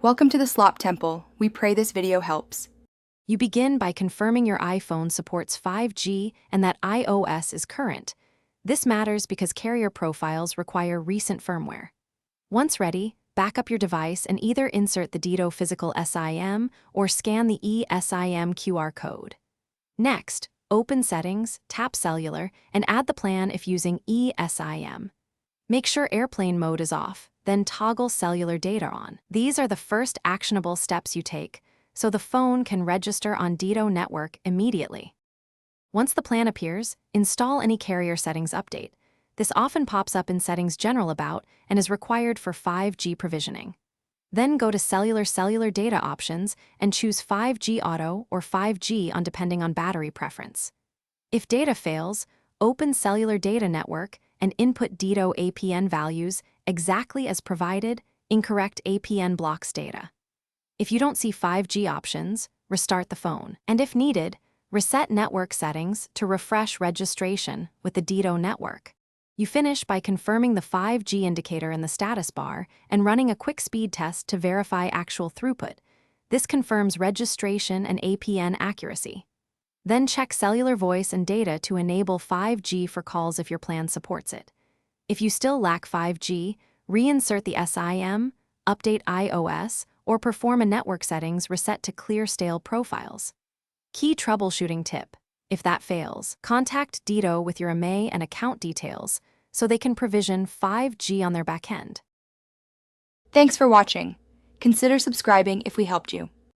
Welcome to the Slop Temple. We pray this video helps. You begin by confirming your iPhone supports 5G and that iOS is current. This matters because carrier profiles require recent firmware. Once ready, back up your device and either insert the DITO physical SIM or scan the eSIM QR code. Next, open Settings, tap Cellular, and add the plan if using eSIM. Make sure airplane mode is off, then toggle cellular data on. These are the first actionable steps you take, so the phone can register on DITO network immediately. Once the plan appears, install any carrier settings update. This often pops up in Settings General About and is required for 5G provisioning. Then go to Cellular Data Options and choose 5G Auto or 5G depending on battery preference. If data fails, open Cellular Data Network and input DITO APN values exactly as provided. Incorrect APN blocks data. If you don't see 5G options, restart the phone. And if needed, reset network settings to refresh registration with the DITO network. You finish by confirming the 5G indicator in the status bar and running a quick speed test to verify actual throughput. This confirms registration and APN accuracy. Then check cellular voice and data to enable 5G for calls if your plan supports it. If you still lack 5G, reinsert the SIM, update iOS, or perform a network settings reset to clear stale profiles. Key troubleshooting tip: if that fails, contact DITO with your IMEI and account details so they can provision 5G on their backend. Thanks for watching. Consider subscribing if we helped you.